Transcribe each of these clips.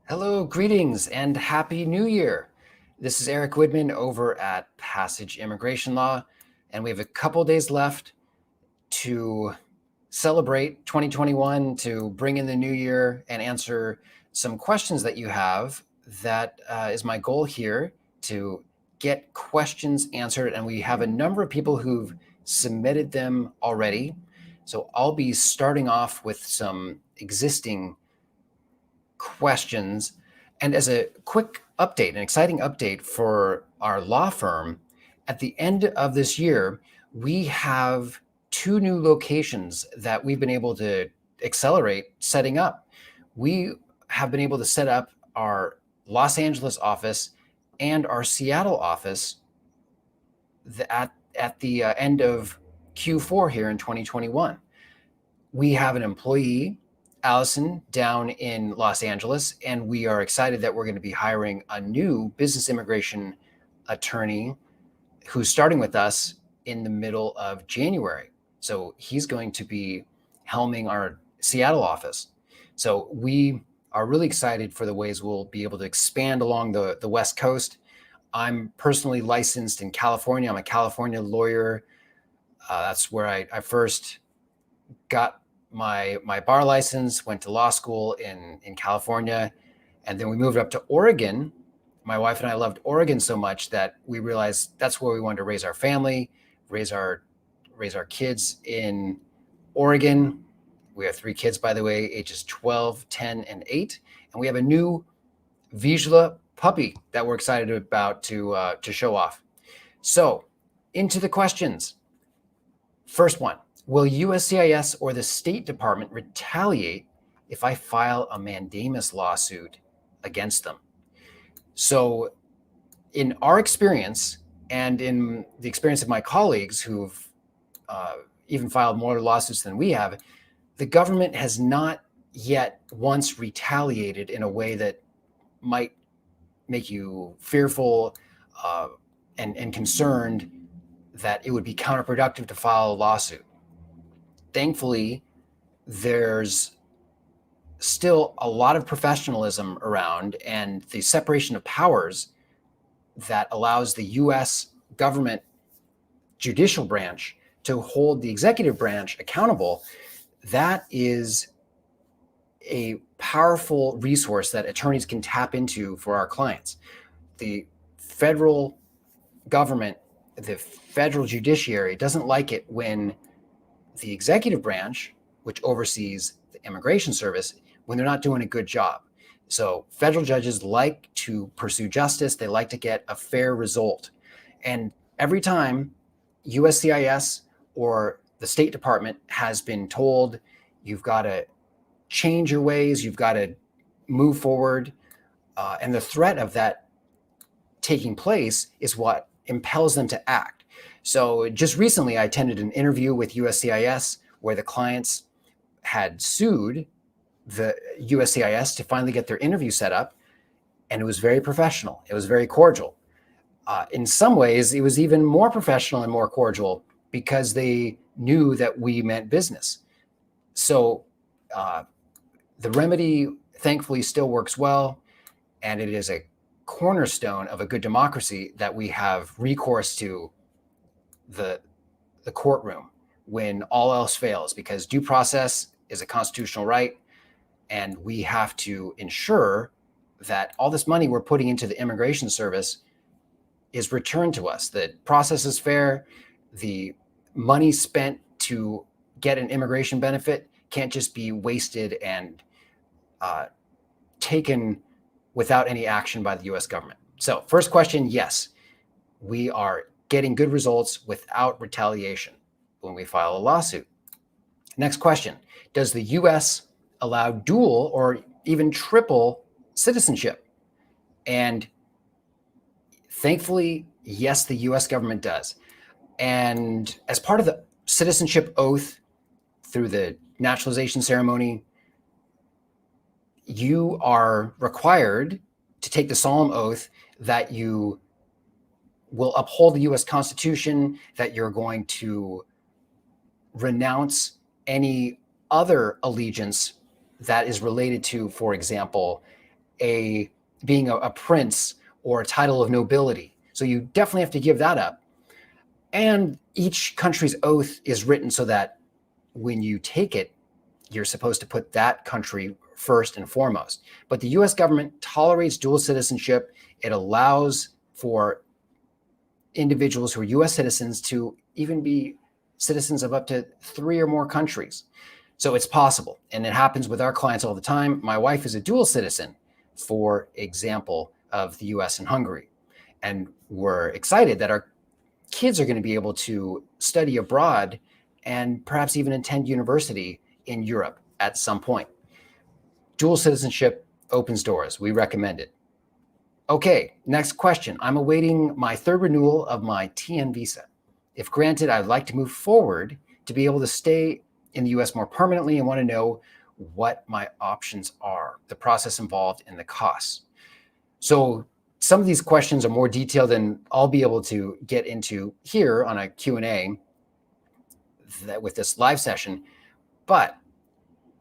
Hello, greetings, and Happy New Year. This is Erick Widman over at Passage Immigration Law, and we have a couple days left to celebrate 2021, to bring in the new year and answer some questions that you have. That is my goal here, to get questions answered, and we have a number of people who've submitted them already. So I'll be starting off with some existing questions. And as a quick update, an exciting update for our law firm, at the end of this year, we have 2 new locations that we've been able to accelerate setting up. We have been able to set up our Los Angeles office and our Seattle office at the end of Q4 here in 2021. We have an employee, Allison, down in Los Angeles, and we are excited that we're going to be hiring a new business immigration attorney who's starting with us in the middle of January. So he's going to be helming our Seattle office. So we are really excited for the ways we'll be able to expand along the West Coast. I'm personally licensed in California. I'm a California lawyer. That's where I first got my bar license, went to law school in California, and then we moved up to Oregon. My wife and I loved Oregon so much that we realized that's where we wanted to raise our family, raise our kids in Oregon. We have 3 kids, by the way, ages 12, 10, and 8. And we have a new Vizsla puppy that we're excited about to show off. So into the questions. First one. Will USCIS or the State Department retaliate if I file a mandamus lawsuit against them? So in our experience, and in the experience of my colleagues who've even filed more lawsuits than we have, the government has not yet once retaliated in a way that might make you fearful and concerned that it would be counterproductive to file a lawsuit. Thankfully, there's still a lot of professionalism around, and the separation of powers that allows the U.S. government judicial branch to hold the executive branch accountable. That is a powerful resource that attorneys can tap into for our clients. The federal government, the federal judiciary, doesn't like it when the executive branch, which oversees the immigration service, when they're not doing a good job. So federal judges like to pursue justice. They like to get a fair result. And every time USCIS or the State Department has been told, you've got to change your ways, you've got to move forward, and the threat of that taking place is what impels them to act. So just recently, I attended an interview with USCIS where the clients had sued the USCIS to finally get their interview set up, and it was very professional. It was very cordial. In some ways, it was even more professional and more cordial because they knew that we meant business. So the remedy, thankfully, still works well, and it is a cornerstone of a good democracy that we have recourse to the courtroom when all else fails, because due process is a constitutional right, and we have to ensure that all this money we're putting into the immigration service is returned to us. The process is fair. The money spent to get an immigration benefit can't just be wasted and taken without any action by the U.S. government. So first question, yes, we are getting good results without retaliation when we file a lawsuit. Next question, does the U.S. allow dual or even triple citizenship? And thankfully, yes, the U.S. government does. And as part of the citizenship oath through the naturalization ceremony, you are required to take the solemn oath that you will uphold the U.S. Constitution, that you're going to renounce any other allegiance that is related to, for example, being a prince or a title of nobility. So you definitely have to give that up. And each country's oath is written so that when you take it, you're supposed to put that country first and foremost. But the US government tolerates dual citizenship. It allows for individuals who are US citizens to even be citizens of up to 3 or more countries. So it's possible. And it happens with our clients all the time. My wife is a dual citizen, for example, of the US and Hungary. And we're excited that our kids are going to be able to study abroad and perhaps even attend university in Europe at some point. Dual citizenship opens doors. We recommend it. Okay, next question. I'm awaiting my third renewal of my TN visa. If granted, I'd like to move forward to be able to stay in the US more permanently and want to know what my options are, the process involved, and the costs. So some of these questions are more detailed than I'll be able to get into here on a Q&A with this live session, but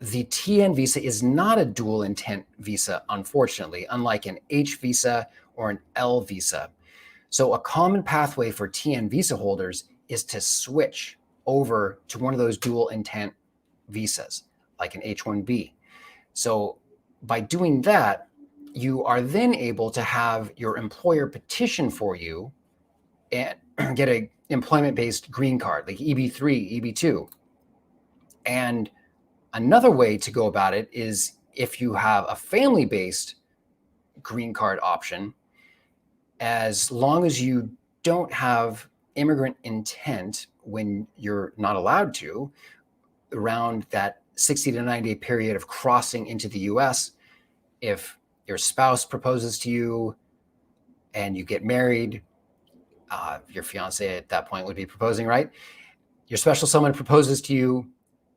the TN visa is not a dual intent visa, unfortunately, unlike an H visa or an L visa. So a common pathway for TN visa holders is to switch over to one of those dual intent visas, like an H1B. So by doing that, you are then able to have your employer petition for you and get an employment-based green card, like EB3, EB2. And another way to go about it is if you have a family-based green card option, as long as you don't have immigrant intent when you're not allowed to, around that 60 to 90 day period of crossing into the US, if your spouse proposes to you and you get married, your fiance at that point would be proposing, right? Your special someone proposes to you,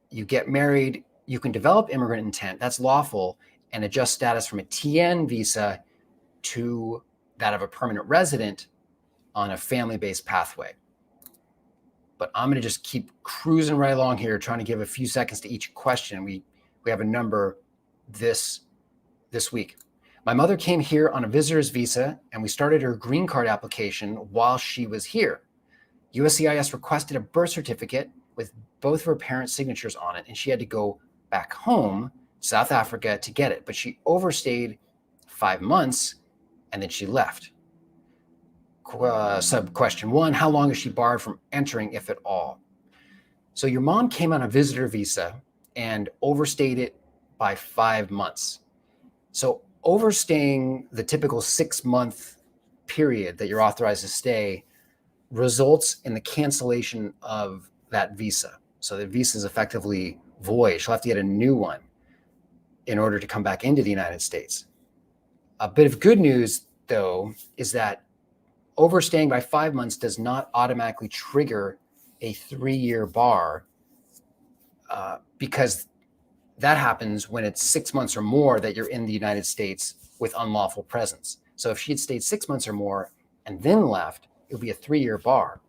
you get married, you can develop immigrant intent, that's lawful, and adjust status from a TN visa to that of a permanent resident on a family-based pathway. But I'm going to just keep cruising right along here, trying to give a few seconds to each question. We have a number this week. My mother came here on a visitor's visa, and we started her green card application while she was here. USCIS requested a birth certificate with both of her parents' signatures on it, and she had to go back home, South Africa, to get it. But she overstayed 5 months, and then she left. Sub question 1, how long is she barred from entering, if at all? So your mom came on a visitor visa and overstayed it by 5 months. So overstaying the typical 6-month period that you're authorized to stay results in the cancellation of that visa. So the visa is effectively void. She'll have to get a new one in order to come back into the United States. A bit of good news, though, is that overstaying by 5 months does not automatically trigger a 3-year bar because that happens when it's 6 months or more that you're in the United States with unlawful presence. So if she had stayed 6 months or more and then left, it would be a 3-year bar.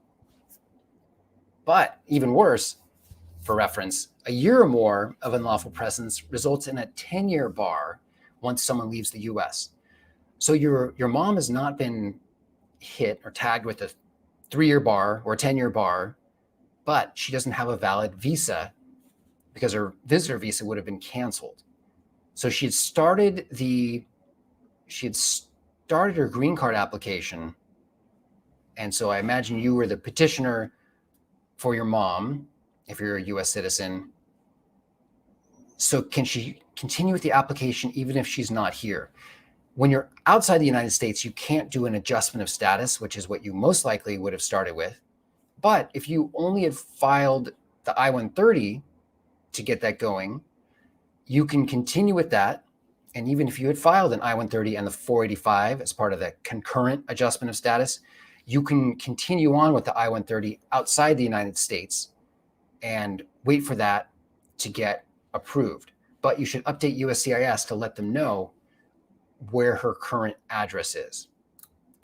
But even worse, for reference, a year or more of unlawful presence results in a 10-year bar once someone leaves the US. So your mom has not been hit or tagged with a 3-year bar or a 10-year bar, but she doesn't have a valid visa because her visitor visa would have been canceled. So she had started her green card application. And so I imagine you were the petitioner for your mom, if you're a US citizen. So can she continue with the application even if she's not here? When you're outside the United States, you can't do an adjustment of status, which is what you most likely would have started with. But if you only had filed the I-130 to get that going, you can continue with that. And even if you had filed an I-130 and the 485 as part of the concurrent adjustment of status, you can continue on with the I-130 outside the United States and wait for that to get approved. But you should update USCIS to let them know where her current address is.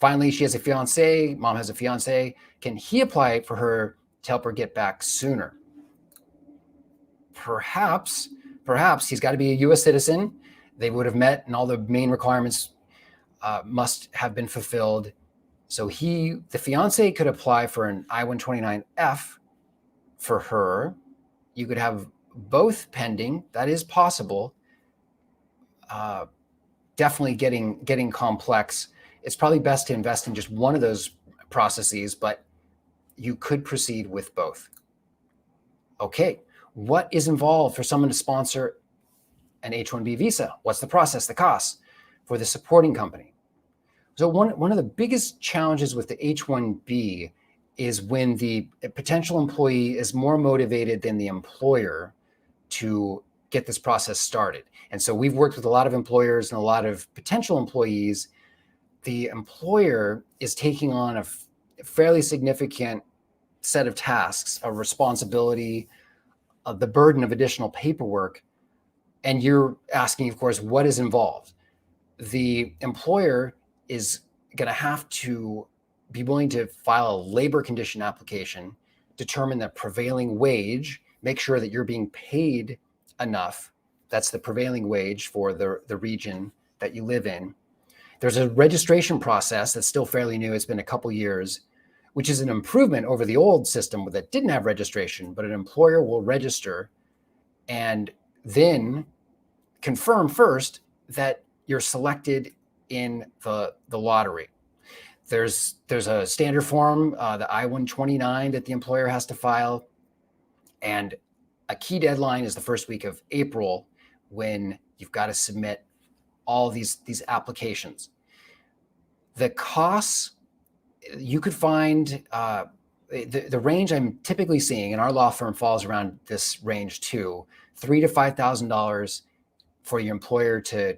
Finally, she has a fiance, mom has a fiance. Can he apply for her to help her get back sooner? Perhaps he's got to be a US citizen they would have met, and all the main requirements must have been fulfilled. So the fiance could apply for an I-129F for her. You could have both pending. That is possible. Definitely getting complex. It's probably best to invest in just one of those processes, but you could proceed with both. Okay, what is involved for someone to sponsor an H1B visa? What's the process, the costs for the supporting company? So one of the biggest challenges with the H1B is when the potential employee is more motivated than the employer to get this process started. And so we've worked with a lot of employers and a lot of potential employees. The employer is taking on a fairly significant set of tasks, a responsibility, the burden of additional paperwork. And you're asking, of course, what is involved? The employer is going to have to be willing to file a labor condition application, determine the prevailing wage, make sure that you're being paid enough. That's the prevailing wage for the region that you live in. There's a registration process that's still fairly new. It's been a couple years, which is an improvement over the old system that didn't have registration, but an employer will register and then confirm first that you're selected in the lottery. There's a standard form, the I-129 that the employer has to file, and a key deadline is the first week of April when you've got to submit all these applications. The costs, you could find the range I'm typically seeing in our law firm falls around this range too, $3,000 to $5,000 for your employer to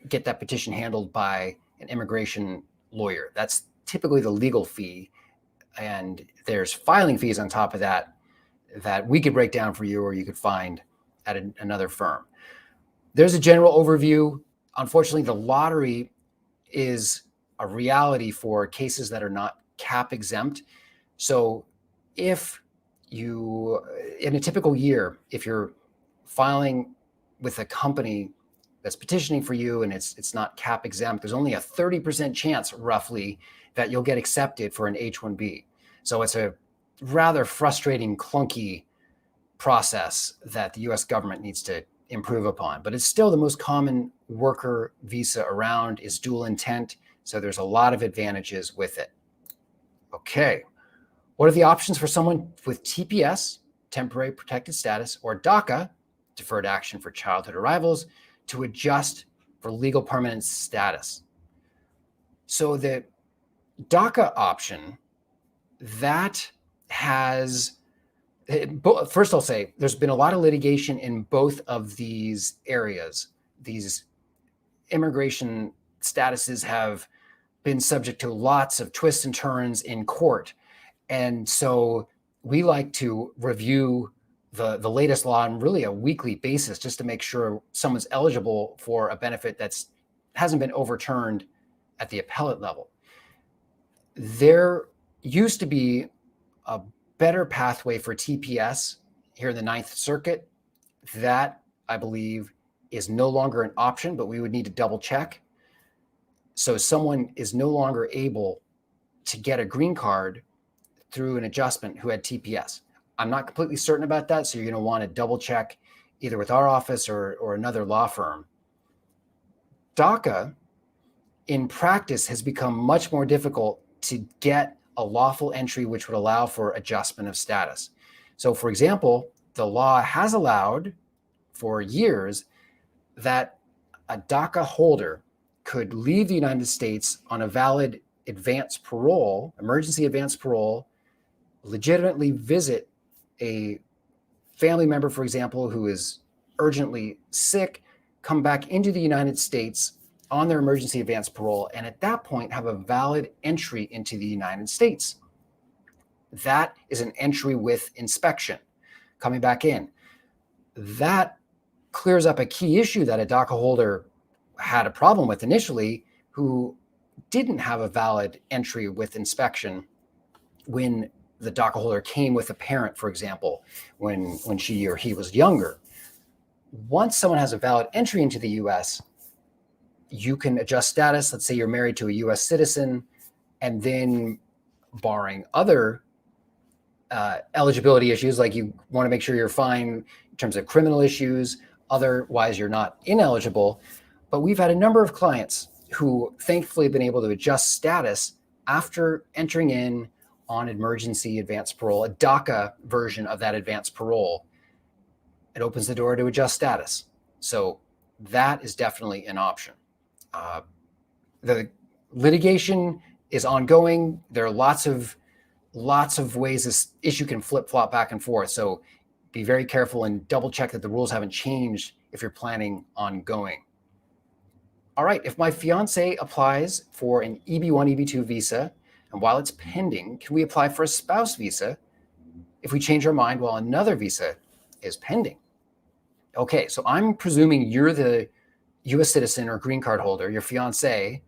get that petition handled by an immigration lawyer. That's typically the legal fee. And there's filing fees on top of that we could break down for you or you could find at another firm. There's a general overview. Unfortunately, the lottery is a reality for cases that are not cap exempt. So if you, in a typical year, if you're filing with a company that's petitioning for you and it's not cap exempt, there's only a 30% chance roughly that you'll get accepted for an H1B. So it's a rather frustrating, clunky process that the US government needs to improve upon. But it's still the most common worker visa around, is dual intent. So there's a lot of advantages with it. Okay, what are the options for someone with TPS, temporary protected status, or DACA, deferred action for childhood arrivals, to adjust for legal permanent status? So the DACA option, that has, first I'll say, there's been a lot of litigation in both of these areas. These immigration statuses have been subject to lots of twists and turns in court. And so we like to review the latest law on really a weekly basis just to make sure someone's eligible for a benefit that's hasn't been overturned at the appellate level. There used to be a better pathway for TPS here in the Ninth Circuit. That, I believe, is no longer an option, but we would need to double check. So someone is no longer able to get a green card through an adjustment who had TPS. I'm not completely certain about that, so you're going to want to double check either with our office or another law firm. DACA, in practice, has become much more difficult to get a lawful entry which would allow for adjustment of status. So, for example, the law has allowed for years that a DACA holder could leave the United States on a valid advance parole, emergency advance parole, legitimately visit a family member, for example, who is urgently sick, come back into the United States on their emergency advance parole, and at that point have a valid entry into the United States. That is an entry with inspection, coming back in. That clears up a key issue that a DACA holder had a problem with initially, who didn't have a valid entry with inspection when the DACA holder came with a parent, for example, when she or he was younger. Once someone has a valid entry into the US, you can adjust status. Let's say you're married to a US citizen, and then barring other eligibility issues, like you want to make sure you're fine in terms of criminal issues, otherwise you're not ineligible. But we've had a number of clients who thankfully have been able to adjust status after entering in on emergency advance parole, a DACA version of that advance parole. It opens the door to adjust status. So that is definitely an option. The litigation is ongoing. There are lots of ways this issue can flip-flop back and forth. So be very careful and double check that the rules haven't changed if you're planning on going. All right, if my fiance applies for an EB1 EB2 visa, and while it's pending, can we apply for a spouse visa if we change our mind while another visa is pending? Okay, so I'm presuming you're the US citizen or green card holder. Your fiance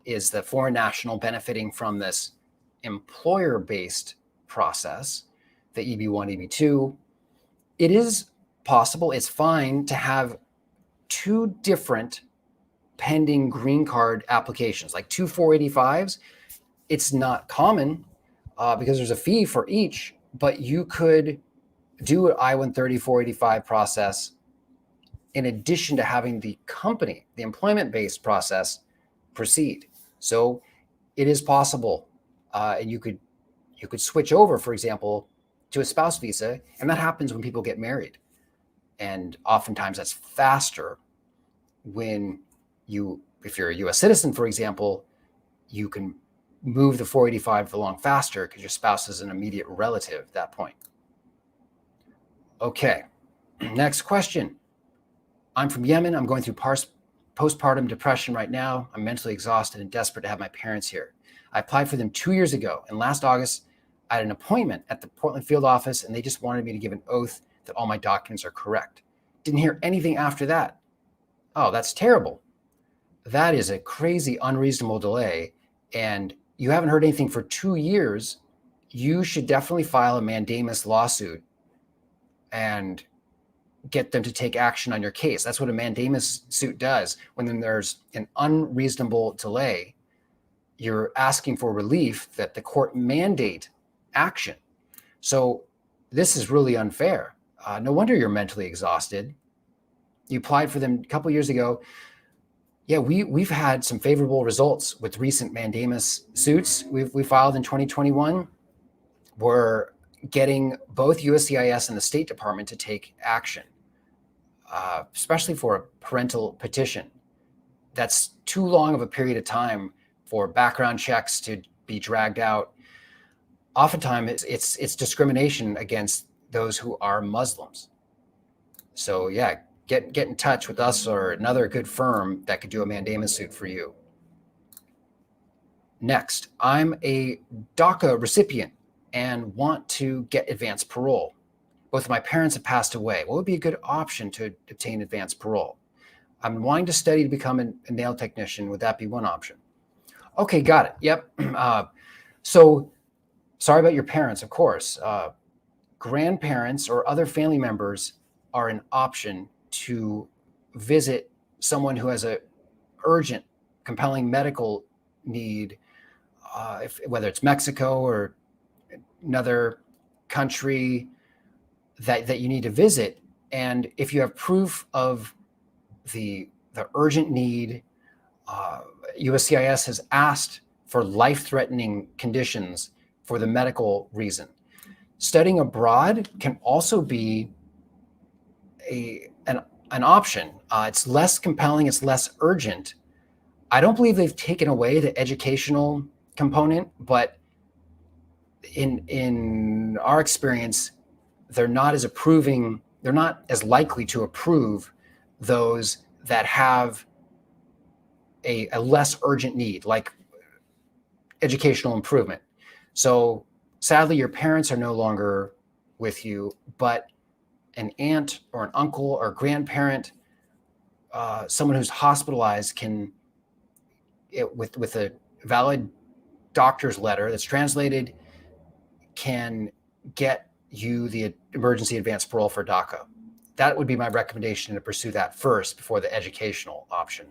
is the foreign national benefiting from this employer-based process, the EB1, EB2. It is possible, it's fine to have two different pending green card applications, like two 485s. It's not common because there's a fee for each, but you could do an I-130 485 process in addition to having the company, the employment-based process, proceed. So it is possible, and you could switch over, for example, to a spouse visa, and that happens when people get married. And oftentimes that's faster when if you're a US citizen, for example, you can move the 485 along faster because your spouse is an immediate relative at that point. Okay, next question. I'm from Yemen. I'm going through postpartum depression right now. I'm mentally exhausted and desperate to have my parents here. I applied for them 2 years ago, and last August, I had an appointment at the Portland field office, and they just wanted me to give an oath that all my documents are correct. Didn't hear anything after that. Oh, that's terrible. That is a crazy, unreasonable delay, and you haven't heard anything for 2 years. You should definitely file a mandamus lawsuit and get them to take action on your case. That's what a mandamus suit does. When there's an unreasonable delay, you're asking for relief that the court mandate action. So this is really unfair. No wonder you're mentally exhausted. You applied for them a couple years ago. Yeah, we've had some favorable results with recent mandamus suits we filed in 2021. We're getting both USCIS and the State Department to take action, especially for a parental petition. That's too long of a period of time for background checks to be dragged out. Oftentimes, it's discrimination against those who are Muslims. So yeah, get in touch with us or another good firm that could do a mandamus suit for you. Next, I'm a DACA recipient and want to get advanced parole. Both of my parents have passed away. What would be a good option to obtain advanced parole? I'm wanting to study to become a nail technician. Would that be one option? Okay, got it. Yep. So sorry about your parents, of course. Grandparents or other family members are an option to visit someone who has a urgent, compelling medical need, whether it's Mexico or another country that you need to visit. And if you have proof of the urgent need, USCIS has asked for life-threatening conditions for the medical reason. Studying abroad can also be an option. It's less compelling, it's less urgent. I don't believe they've taken away the educational component, but in our experience, they're not as likely to approve those that have a less urgent need, like educational improvement. So sadly, your parents are no longer with you, but an aunt or an uncle or grandparent, someone who's hospitalized can, with a valid doctor's letter that's translated, can get you the emergency advance parole for DACA. that would be my recommendation, to pursue that first before the educational option.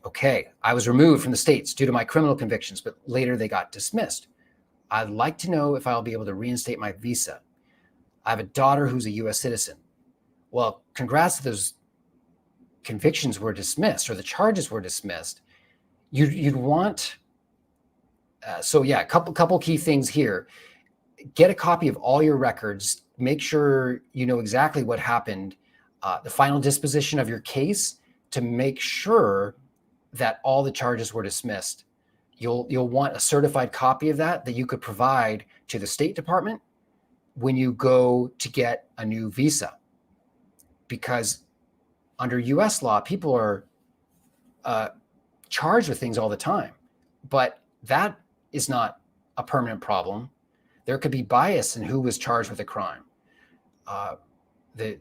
Okay, I was removed from the States due to my criminal convictions, but later they got dismissed. I'd like to know if I'll be able to reinstate my visa. I have a daughter who's a US citizen. Well, congrats that those convictions were dismissed, or the charges were dismissed. You'd want, so yeah, a couple key things here. Get a copy of all your records. Make sure you know exactly what happened, the final disposition of your case, to make sure that all the charges were dismissed. You'll want a certified copy of that you could provide to the State Department when you go to get a new visa. Because under US law, people are charged with things all the time, but that is not a permanent problem. There could be bias in who was charged with a crime. The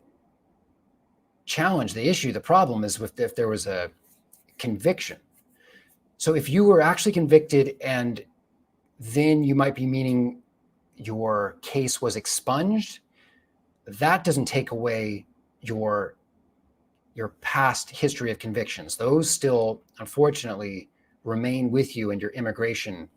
challenge, the issue, the problem is if there was a conviction. So if you were actually convicted, and then you might be meaning your case was expunged, that doesn't take away your past history of convictions. Those still, unfortunately, remain with you in your immigration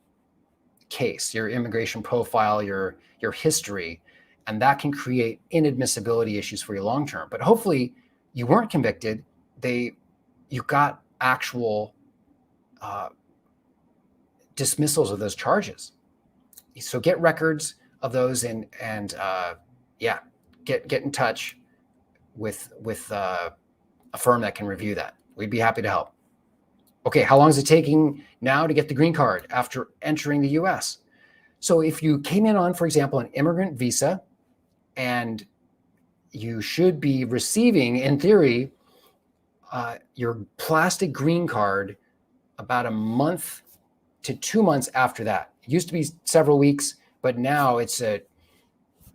case, your immigration profile, your history, and that can create inadmissibility issues for you long term. But hopefully you weren't convicted. You got actual dismissals of those charges. So get records of those, and yeah, get in touch with a firm that can review that. We'd be happy to help. Okay, how long is it taking now to get the green card after entering the US? So if you came in on, for example, an immigrant visa, and you should be receiving, in theory, your plastic green card about a month to 2 months after that. It used to be several weeks, but now it's a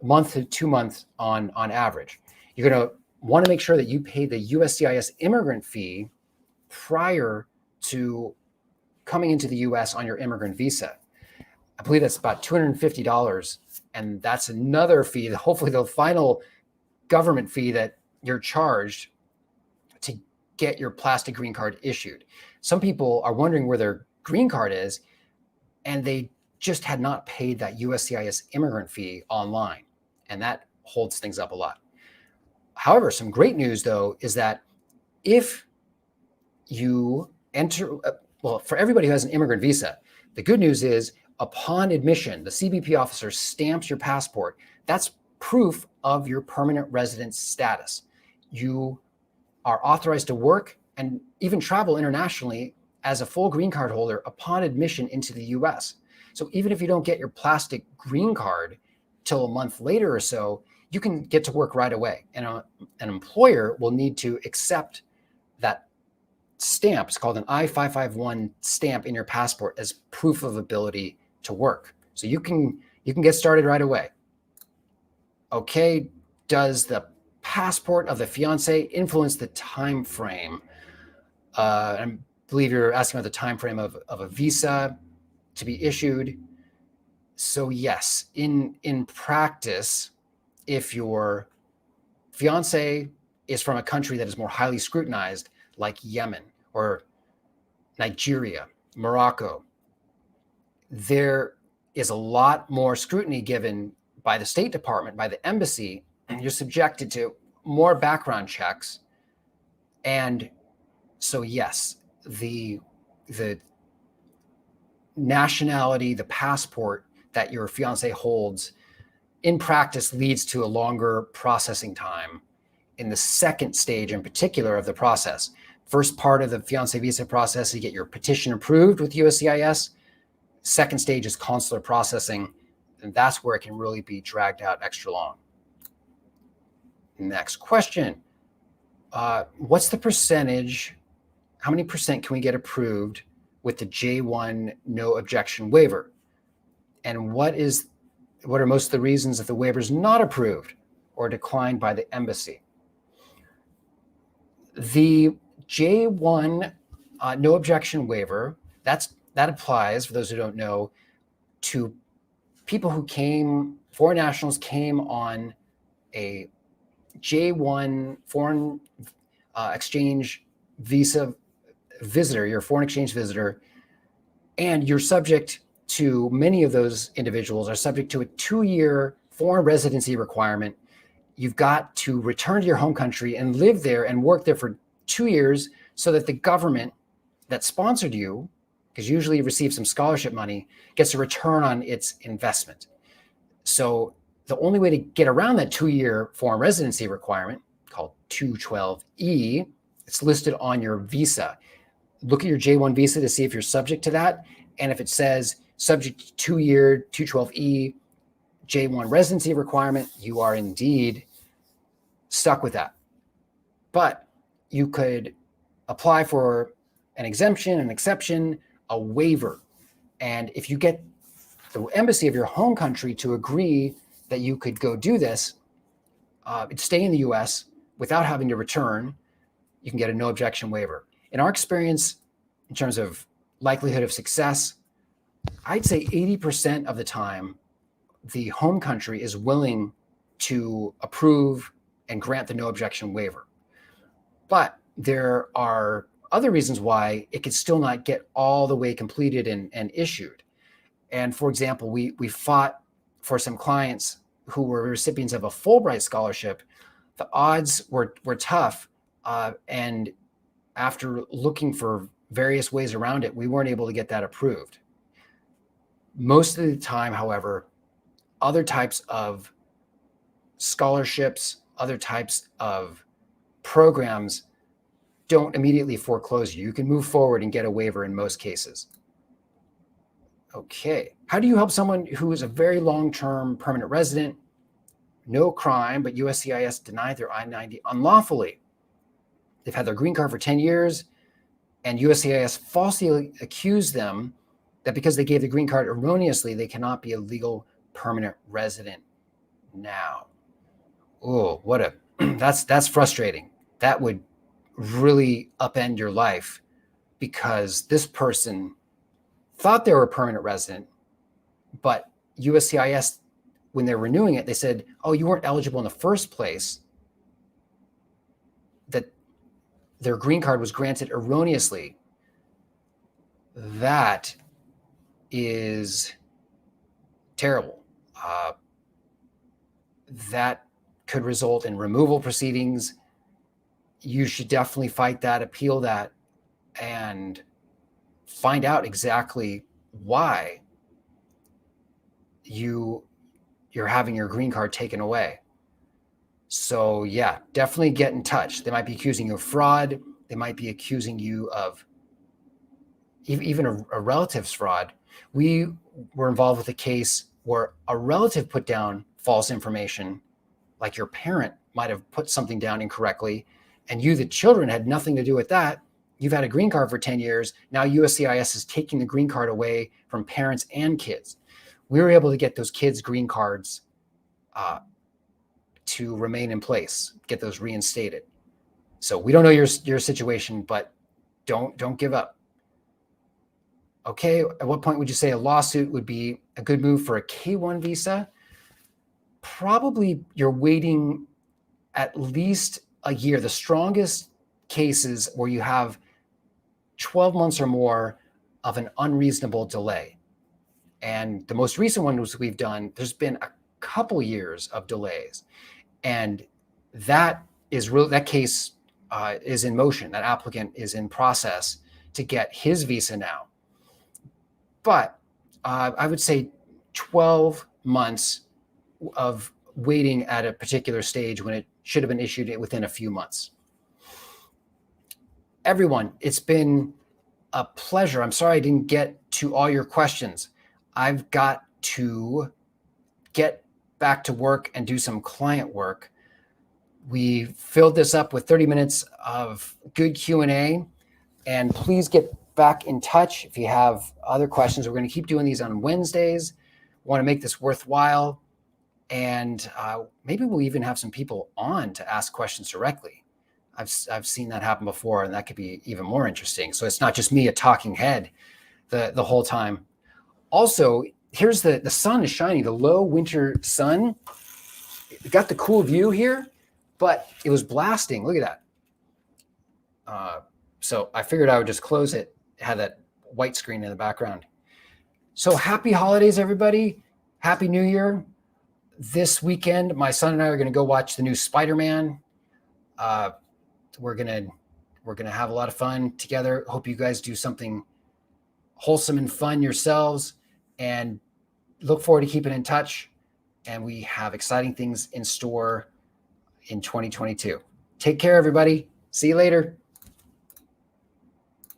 month to 2 months on average. You're going to want to make sure that you pay the USCIS immigrant fee prior to coming into the US on your immigrant visa. I believe that's about $250, and that's another fee, hopefully the final government fee that you're charged to get your plastic green card issued. Some people are wondering where their green card is, and they just had not paid that USCIS immigrant fee online, and that holds things up a lot. However, some great news, though, is that if you enter, well, for everybody who has an immigrant visa, the good news is upon admission, the CBP officer stamps your passport. That's proof of your permanent residence status. You are authorized to work and even travel internationally as a full green card holder upon admission into the US. So even if you don't get your plastic green card till a month later or so, you can get to work right away. And an employer will need to accept that stamp. It's called an I-551 stamp in your passport as proof of ability to work. So you can get started right away. Okay, does the passport of the fiance influence the time frame? I believe you're asking about the time frame of a visa to be issued. So yes, in practice, if your fiance is from a country that is more highly scrutinized, like Yemen or Nigeria, Morocco, there is a lot more scrutiny given by the State Department, by the embassy, and you're subjected to more background checks. And so yes, the nationality, the passport that your fiance holds, in practice leads to a longer processing time in the second stage in particular of the process. First part of the fiance visa process, you get your petition approved with USCIS. Second stage is consular processing, and that's where it can really be dragged out extra long. Next question. What's the percentage? How many percent can we get approved with the J1 no objection waiver? And what are most of the reasons if the waiver is not approved or declined by the embassy? The J1 no objection waiver, that applies, for those who don't know, to people who foreign nationals came on a J1 foreign exchange visa visitor, you're a foreign exchange visitor, and you're subject to, many of those individuals are subject to a 2-year foreign residency requirement. You've got to return to your home country and live there and work there for 2 years so that the government that sponsored you, because usually you receive some scholarship money, gets a return on its investment. So the only way to get around that 2-year foreign residency requirement, called 212E, it's listed on your visa. Look at your J1 visa to see if you're subject to that. And if it says subject to 2-year 212E J1 residency requirement, you are indeed stuck with that. But you could apply for an exemption, an exception, a waiver. And if you get the embassy of your home country to agree that you could go do this, stay in the US without having to return, you can get a no objection waiver. In our experience, in terms of likelihood of success, I'd say 80% of the time, the home country is willing to approve and grant the no objection waiver. But there are other reasons why it could still not get all the way completed and issued. And for example, we fought for some clients who were recipients of a Fulbright scholarship. The odds were tough. And after looking for various ways around it, we weren't able to get that approved. Most of the time, however, other types of scholarships, other types of programs don't immediately foreclose you. You can move forward and get a waiver in most cases. Okay. How do you help someone who is a very long-term permanent resident, no crime, but USCIS denied their I-90 unlawfully? They've had their green card for 10 years, and USCIS falsely accused them that because they gave the green card erroneously, they cannot be a legal permanent resident now. Oh, that's frustrating. That would really upend your life, because this person thought they were a permanent resident, but USCIS, when they're renewing it, they said, oh, you weren't eligible in the first place, that their green card was granted erroneously. That is terrible. That could result in removal proceedings. You should definitely fight that, appeal that, and find out exactly why you're having your green card taken away. So yeah, definitely get in touch. They might be accusing you of fraud. They might be accusing you of even a relative's fraud. We were involved with a case where a relative put down false information, like your parent might have put something down incorrectly, and you, the children, had nothing to do with that. You've had a green card for 10 years. Now USCIS is taking the green card away from parents and kids. We were able to get those kids' green cards to remain in place, get those reinstated. So we don't know your situation, but don't give up. Okay, at what point would you say a lawsuit would be a good move for a K1 visa? Probably you're waiting at least a year. The strongest cases where you have 12 months or more of an unreasonable delay. And the most recent ones we've done, there's been a couple years of delays. And that case is in motion. That applicant is in process to get his visa now. But I would say 12 months of waiting at a particular stage when it should have been issued within a few months. Everyone, it's been a pleasure. I'm sorry I didn't get to all your questions. I've got to get back to work and do some client work. We filled this up with 30 minutes of good Q&A, and please get back in touch if you have other questions. We're going to keep doing these on Wednesdays. We want to make this worthwhile, and maybe we'll even have some people on to ask questions directly. I've seen that happen before, and that could be even more interesting. So it's not just me, a talking head, the whole time. Also, here's the sun is shining, the low winter sun. We got the cool view here, but it was blasting. Look at that. So I figured I would just close it. It had that white screen in the background. So happy holidays, everybody. Happy New Year. This weekend, my son and I are going to go watch the new Spider-Man. We're going to have a lot of fun together. Hope you guys do something wholesome and fun yourselves, and look forward to keeping in touch. And we have exciting things in store in 2022. Take care, everybody. See you later.